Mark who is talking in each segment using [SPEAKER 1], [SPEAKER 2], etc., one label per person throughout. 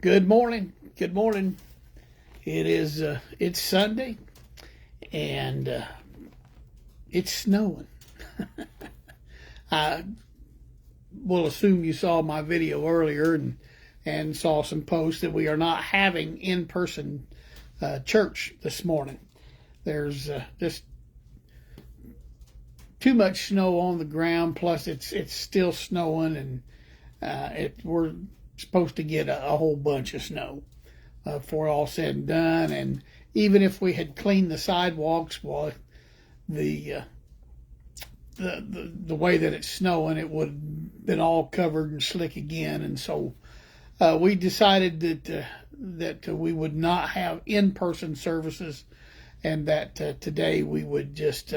[SPEAKER 1] Good morning. Good morning. It's Sunday and it's snowing. I will assume you saw my video earlier and saw some posts that we are not having in-person church this morning. There's just too much snow on the ground. Plus, it's still snowing, and we're supposed to get a whole bunch of snow before all said and done. And even if we had cleaned the sidewalks, well, the way that it's snowing, it would have been all covered and slick again. And so we decided that we would not have in-person services, and that today we would just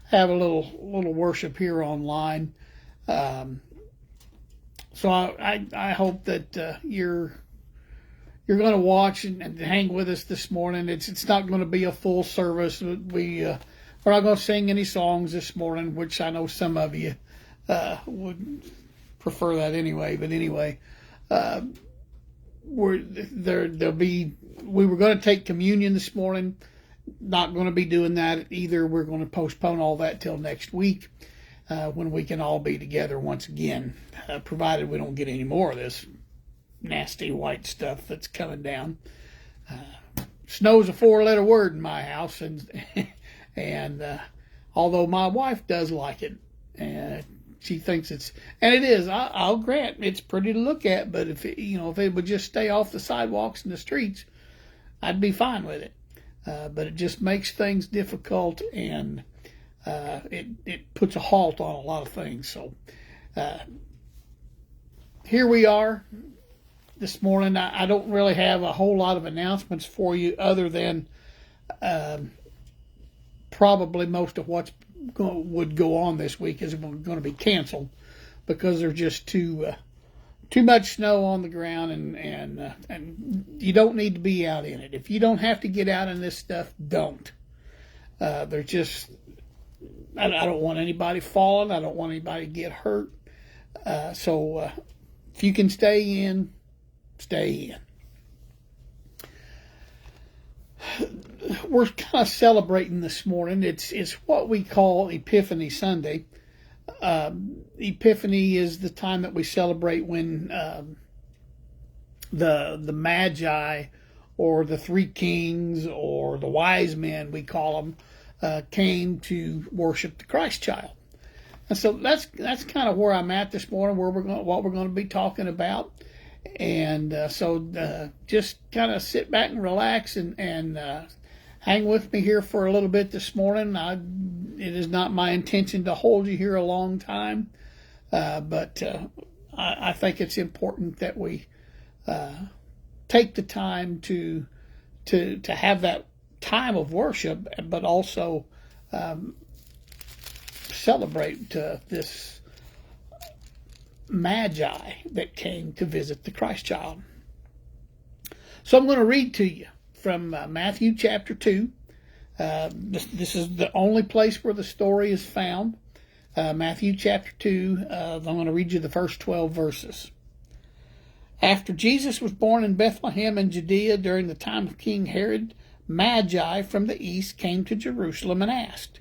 [SPEAKER 1] have a little worship here online. So I hope that you're going to watch and hang with us this morning. It's not going to be a full service. We're not going to sing any songs this morning, which I know some of you would prefer that anyway. But anyway, we were going to take communion this morning. Not going to be doing that either. We're going to postpone all that till next week, when we can all be together once again, provided we don't get any more of this nasty white stuff that's coming down. Snow's a 4-letter word in my house, and although my wife does like it, she thinks and it is. I'll grant it's pretty to look at, but if it would just stay off the sidewalks and the streets, I'd be fine with it. But it just makes things difficult, and it puts a halt on a lot of things. So here we are this morning. I don't really have a whole lot of announcements for you, other than probably most of what would go on this week is going to be canceled, because there's just too much snow on the ground, and you don't need to be out in it. If you don't have to get out in this stuff, don't. There's just, I don't want anybody falling. I don't want anybody to get hurt. So if you can stay in, stay in. We're kind of celebrating this morning. It's what we call Epiphany Sunday. Epiphany is the time that we celebrate when the Magi, or the three kings, or the wise men, we call them, came to worship the Christ child. And so that's kind of where I'm at this morning, what we're going to be talking about. And so just kind of sit back and relax and hang with me here for a little bit this morning. It is not my intention to hold you here a long time, but I think it's important that we take the time to have that time of worship, but also celebrate this Magi that came to visit the Christ child. So I'm going to read to you from Matthew chapter 2. This is the only place where the story is found. Matthew chapter 2, I'm going to read you the first 12 verses. After Jesus was born in Bethlehem in Judea during the time of King Herod, Magi from the east came to Jerusalem and asked,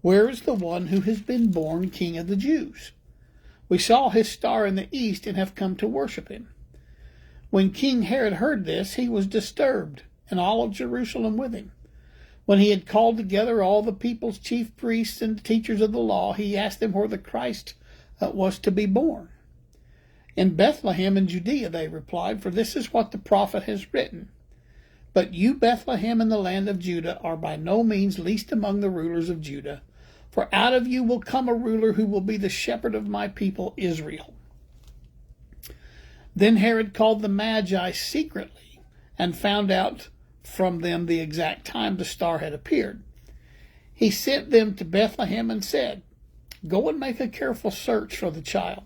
[SPEAKER 1] "Where is the one who has been born King of the Jews? We saw his star in the east and have come to worship him." When King Herod heard this, he was disturbed, and all of Jerusalem with him. When he had called together all the people's chief priests and the teachers of the law, he asked them where the Christ was to be born. "In Bethlehem in Judea," they replied, "for this is what the prophet has written. But you, Bethlehem, in the land of Judah, are by no means least among the rulers of Judah, for out of you will come a ruler who will be the shepherd of my people Israel." Then Herod called the Magi secretly and found out from them the exact time the star had appeared. He sent them to Bethlehem and said, "Go and make a careful search for the child.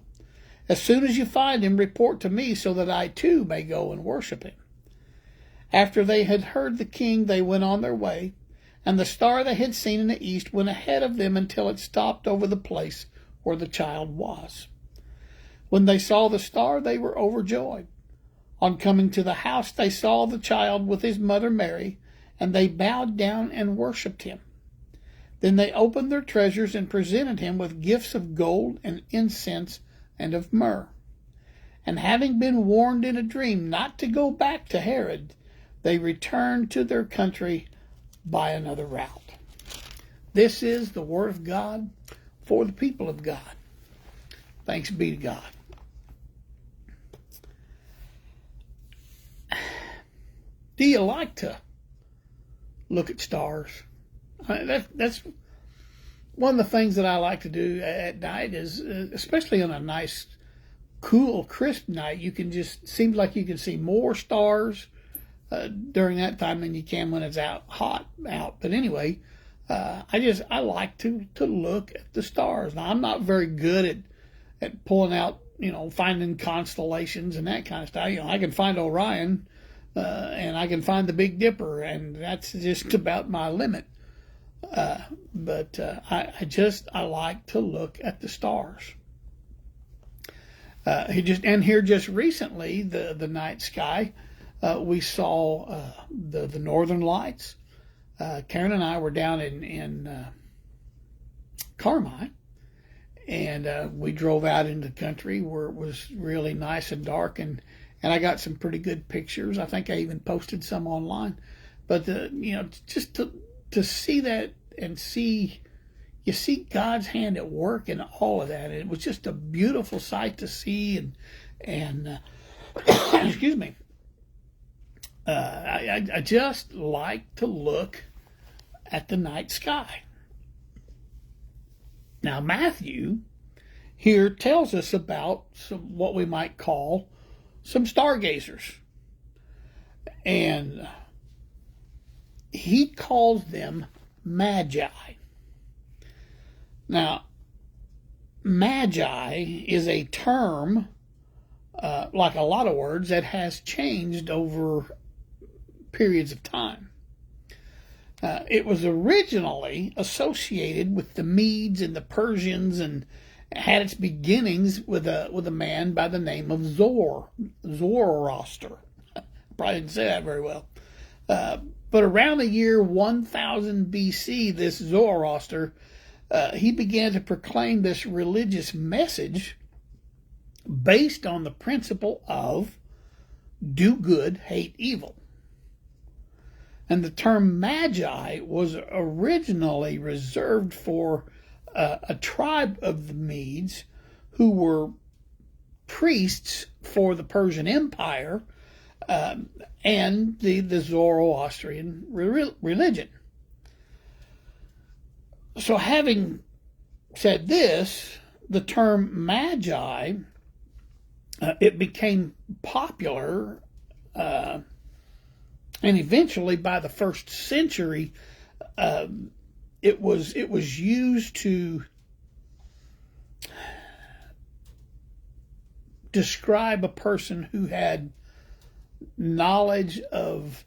[SPEAKER 1] As soon as you find him, report to me so that I too may go and worship him." After they had heard the king, they went on their way, and the star they had seen in the east went ahead of them until it stopped over the place where the child was. When they saw the star, they were overjoyed. On coming to the house, they saw the child with his mother Mary, and they bowed down and worshipped him. Then they opened their treasures and presented him with gifts of gold and incense and of myrrh. And having been warned in a dream not to go back to Herod, they returned to their country by another route. This is the word of God for the people of God. Thanks be to God. Do you like to look at stars? That's one of the things that I like to do at night is, especially on a nice, cool, crisp night, seems like you can see more stars during that time than you can when it's hot out. But anyway, I like to look at the stars. Now, I'm not very good at pulling out, finding constellations and that kind of stuff. I can find Orion, and I can find the Big Dipper, and that's just about my limit. But I like to look at the stars. Here just recently, the night sky, we saw the northern lights. Karen and I were down in Carmine, and we drove out into the country where it was really nice and dark, and I got some pretty good pictures. I think I even posted some online. But just to see that and you see God's hand at work in all of that. And it was just a beautiful sight to see. And excuse me. I just like to look at the night sky. Now, Matthew here tells us about what we might call some stargazers. And he calls them magi. Now, magi is a term, like a lot of words, that has changed over periods of time. It was originally associated with the Medes and the Persians, and had its beginnings with a man by the name of Zoroaster. Probably didn't say that very well. But around the year 1000 BC, this Zoroaster, he began to proclaim this religious message based on the principle of do good, hate evil. And the term magi was originally reserved for a tribe of the Medes who were priests for the Persian Empire and the Zoroastrian religion. So having said this, the term magi, it became popular, and eventually by the 1st century, it was used to describe a person who had knowledge of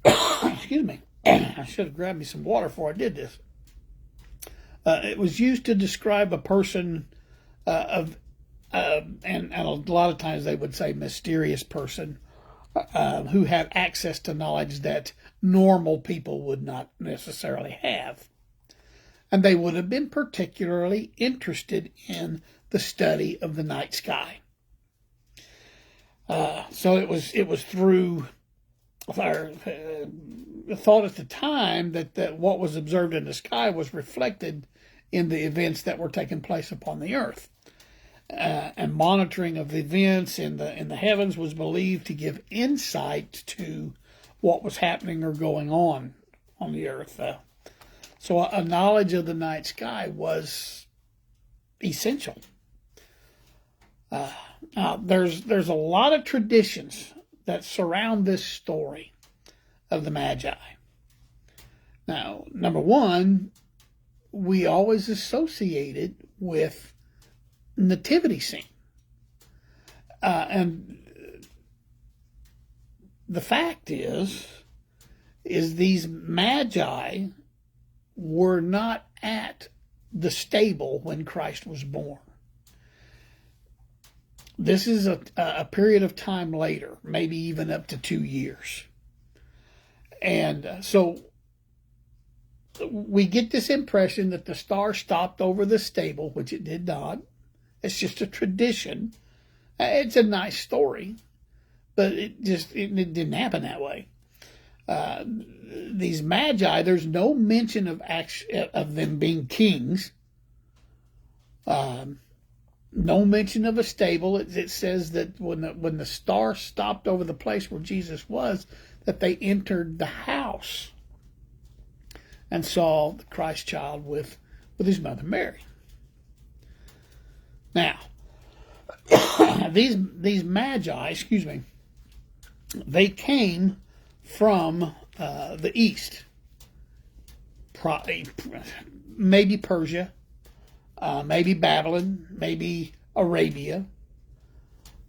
[SPEAKER 1] excuse me, I should have grabbed me some water before I did this. It was used to describe a person and a lot of times they would say mysterious person who had access to knowledge that normal people would not necessarily have. And they would have been particularly interested in the study of the night sky. So it was through our thought at the time that what was observed in the sky was reflected in the events that were taking place upon the earth. And monitoring of events in the heavens was believed to give insight to what was happening or going on the earth. So a knowledge of the night sky was essential. Now, there's a lot of traditions that surround this story of the Magi. Now, number one, we always associate it with nativity scene. And the fact is these Magi were not at the stable when Christ was born. this is a period of time later, maybe even up to 2 years. And so we get this impression that the star stopped over the stable, which it did not. It's just a tradition. It's a nice story, but it didn't happen that way. These magi, there's no mention of them being kings. No mention of a stable. It says that when the star stopped over the place where Jesus was, that they entered the house and saw the Christ child with his mother Mary. Now, these magi, they came from the east, maybe Persia, maybe Babylon, maybe Arabia.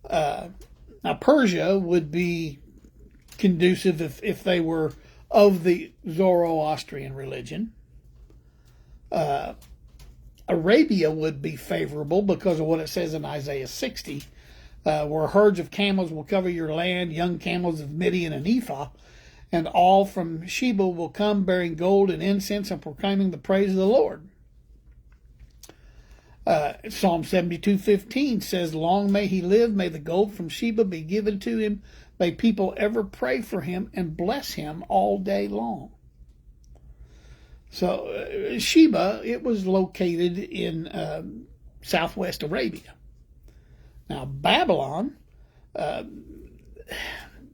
[SPEAKER 1] Now, Persia would be conducive if they were of the Zoroastrian religion. Arabia would be favorable because of what it says in Isaiah 60, where herds of camels will cover your land, young camels of Midian and Ephah, and all from Sheba will come bearing gold and incense and proclaiming the praise of the Lord. Psalm 72:15 says, long may he live, may the gold from Sheba be given to him, may people ever pray for him and bless him all day long. So Sheba, it was located in southwest Arabia. Now Babylon,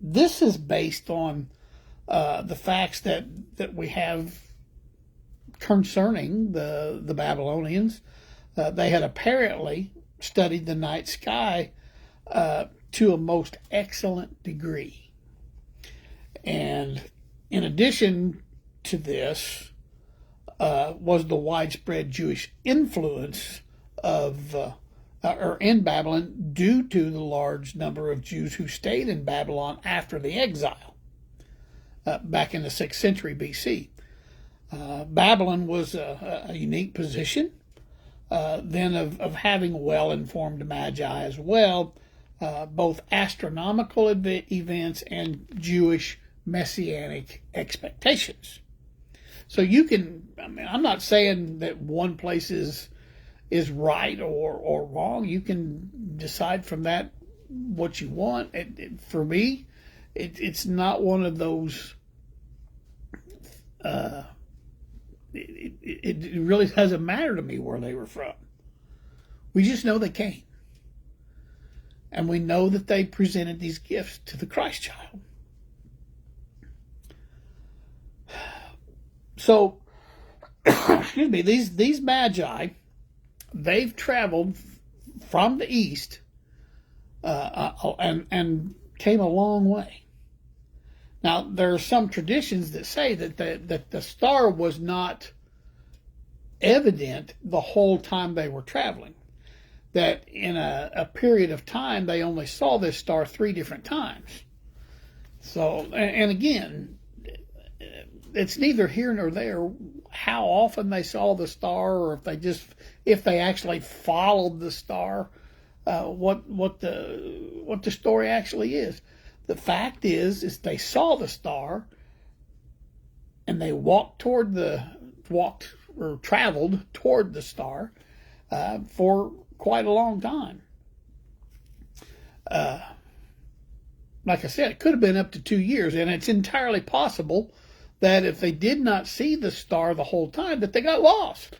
[SPEAKER 1] this is based on the facts that we have concerning the Babylonians. They had apparently studied the night sky to a most excellent degree. And in addition to this was the widespread Jewish influence in Babylon due to the large number of Jews who stayed in Babylon after the exile back in the 6th century BC. Babylon was a unique position then of having well-informed magi as well, both astronomical events and Jewish messianic expectations. So you can, I'm not saying that one place is right or wrong. You can decide from that what you want. For me, it's not one of those. It really doesn't matter to me where they were from. We just know they came. And we know that they presented these gifts to the Christ child. So, excuse me, these magi, they've traveled from the east and came a long way. Now, there are some traditions that say that the star was not evident the whole time they were traveling. That in a period of time, they only saw this star 3 different times. So, and again, it's neither here nor there how often they saw the star, or if they actually followed the star, what the story actually is. The fact is they saw the star, and they traveled toward the star for quite a long time. Like I said, it could have been up to 2 years, and it's entirely possible that if they did not see the star the whole time, that they got lost.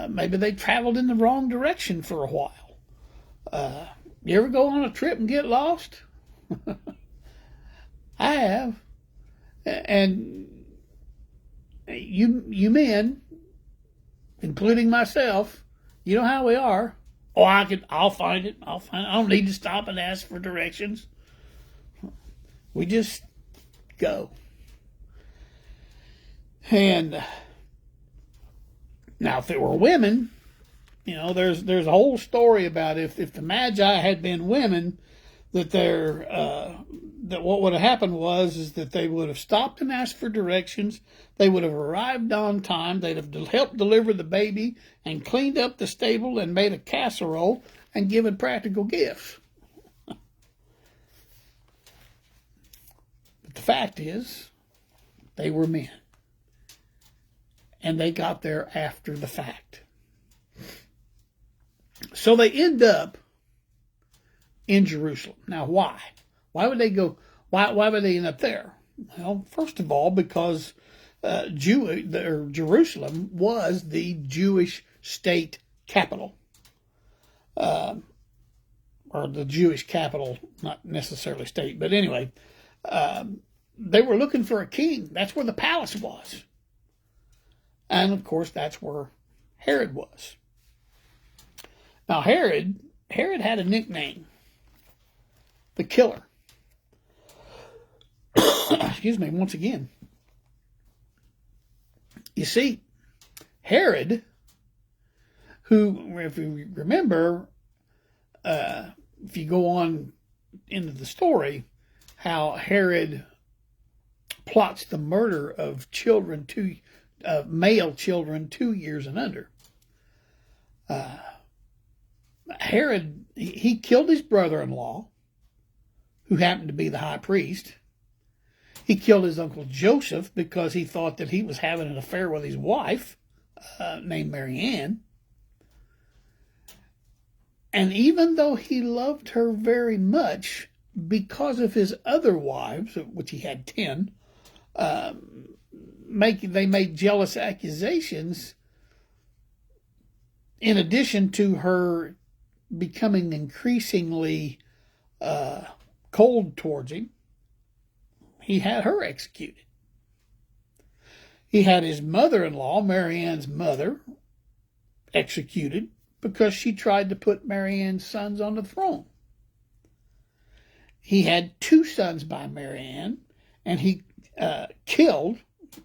[SPEAKER 1] Maybe they traveled in the wrong direction for a while. You ever go on a trip and get lost? I have. And you men, including myself, you know how we are. Oh, I'll find it. I don't need to stop and ask for directions. We just go. And now, if it were women, there's a whole story about if the Magi had been women, that what would have happened is that they would have stopped and asked for directions. They would have arrived on time. They'd have helped deliver the baby and cleaned up the stable and made a casserole and giving practical gifts. But the fact is, they were men. And they got there after the fact. So they end up in Jerusalem. Now, why? Why would they go? Why would they end up there? Well, first of all, because Jerusalem was the Jewish state capital, or the Jewish capital, not necessarily state, but anyway, they were looking for a king. That's where the palace was, and of course, that's where Herod was. Now, Herod had a nickname, the Killer. Excuse me, once again. You see, Herod, who, if you remember, if you go on into the story, how Herod plots the murder of children, male children 2 years and under. Herod, he killed his brother-in-law, who happened to be the high priest. He killed his uncle Joseph because he thought that he was having an affair with his wife, named Mary Ann. And even though he loved her very much, because of his other wives, which he had 10, they made jealous accusations, in addition to her becoming increasingly cold towards him. He had her executed. He had his mother-in-law, Mary Ann's mother, executed because she tried to put Mary Ann's sons on the throne. He had 2 sons by Mary Ann, and he had 2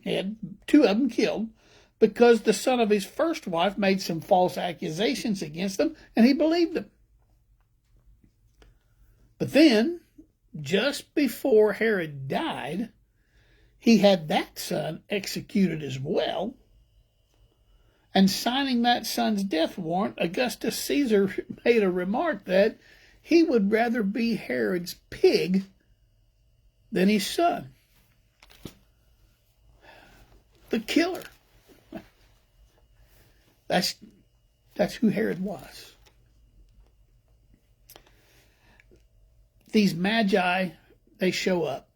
[SPEAKER 1] of them killed because the son of his first wife made some false accusations against them, and he believed them. But then, just before Herod died, he had that son executed as well. And signing that son's death warrant, Augustus Caesar made a remark that he would rather be Herod's pig than his son. The killer. That's who Herod was. These magi, they show up.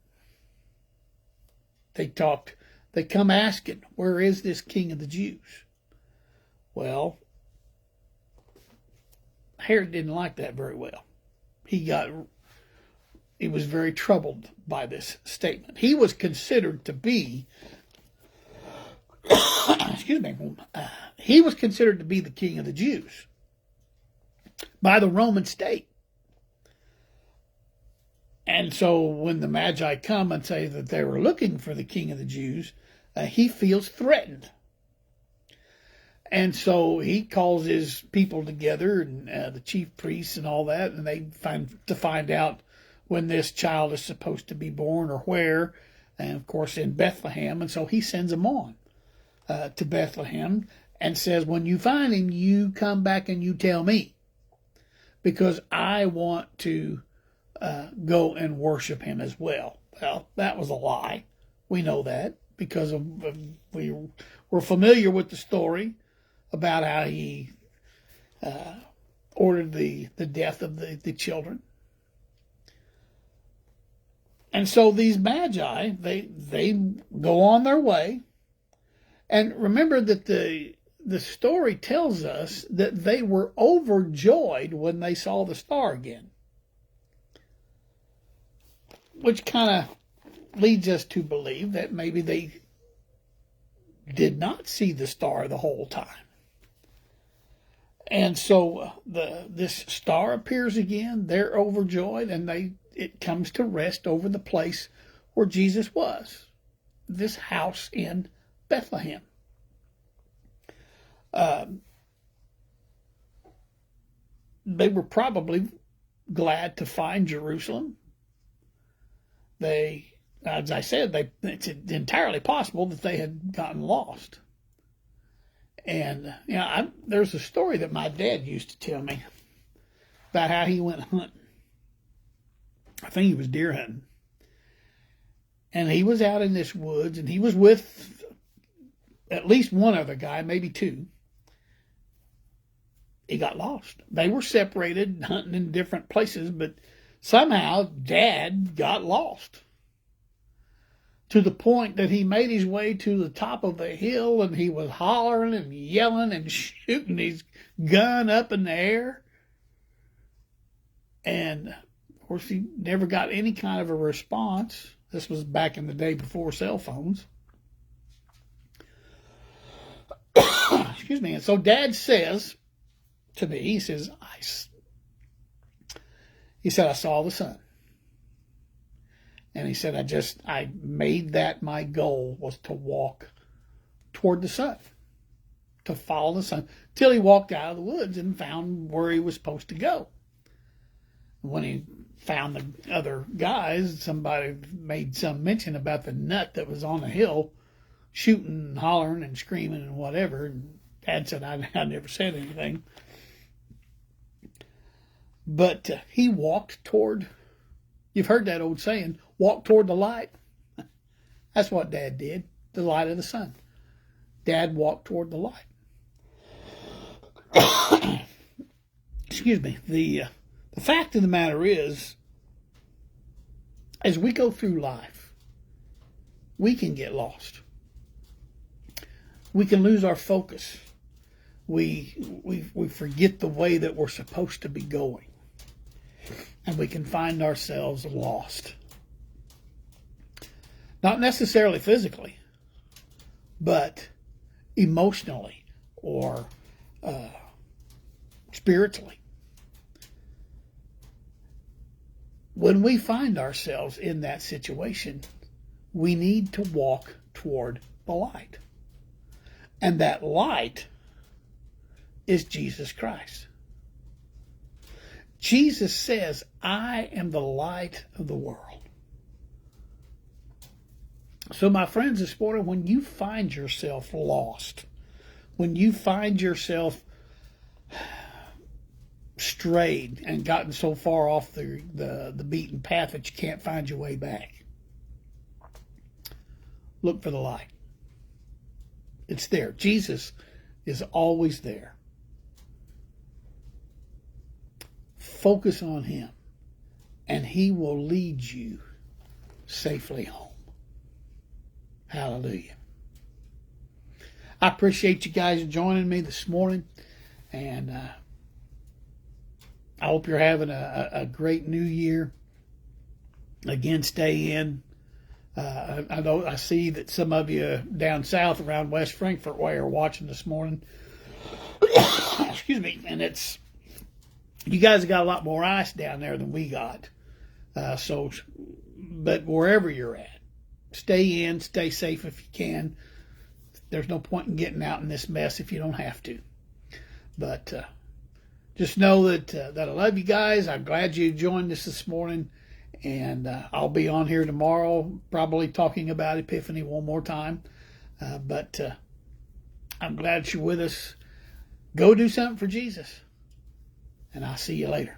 [SPEAKER 1] They come asking, where is this king of the Jews? Well, Herod didn't like that very well. He was very troubled by this statement. He was considered to be, excuse me, he was considered to be the king of the Jews by the Roman state. And so when the Magi come and say that they were looking for the king of the Jews, he feels threatened. And so he calls his people together, and the chief priests and all that, and they find out when this child is supposed to be born or where, and of course in Bethlehem. And so he sends them on to Bethlehem and says, when you find him, you come back and you tell me, because I want to go and worship him as well. Well, that was a lie. We know that because we're familiar with the story about how he ordered the death of the children. And so these magi, they go on their way. And remember that the story tells us that they were overjoyed when they saw the star again, which kind of leads us to believe that maybe they did not see the star the whole time. And so this star appears again. They're overjoyed, and it comes to rest over the place where Jesus was, this house in Bethlehem. They were probably glad to find Jerusalem. As I said, it's entirely possible that they had gotten lost. And there's a story that my dad used to tell me. about how he went hunting. I think he was deer hunting. And he was out in this woods, and he was with at least one other guy, maybe two. He got lost. They were separated, hunting in different places, but somehow Dad got lost. To the point that he made his way to the top of a hill, and he was hollering and yelling and shooting his gun up in the air. And, of course, he never got any kind of a response. This was back in the day before cell phones. Excuse me. And so Dad says to me, he says, I saw the sun. And he said, I made that my goal, was to walk toward the sun, to follow the sun, till he walked out of the woods and found where he was supposed to go. When he found the other guys, somebody made some mention about the nut that was on the hill, shooting and hollering and screaming and whatever. And Dad said, I never said anything. But he walked toward, you've heard that old saying, walk toward the light. That's what Dad did, the light of the sun. Dad walked toward the light. Excuse me. The fact of the matter is, as we go through life, we can get lost. We can lose our focus. We forget the way that we're supposed to be going. And we can find ourselves lost. Not necessarily physically, but emotionally or spiritually. When we find ourselves in that situation, we need to walk toward the light. And that light is Jesus Christ. Jesus says, I am the light of the world. So my friends, this morning, when you find yourself lost, when you find yourself strayed and gotten so far off the beaten path that you can't find your way back, look for the light. It's there. Jesus is always there. Focus on him, and he will lead you safely home. Hallelujah. I appreciate you guys joining me this morning, and I hope you're having a great new year. Again, stay in. I know I see that some of you down south around West Frankfort way are watching this morning. Excuse me. And you guys have got a lot more ice down there than we got. But wherever you're at, stay in, stay safe if you can. There's no point in getting out in this mess if you don't have to. But just know that I love you guys. I'm glad you joined us this morning. And I'll be on here tomorrow, probably talking about Epiphany one more time. But I'm glad you're with us. Go do something for Jesus. And I'll see you later.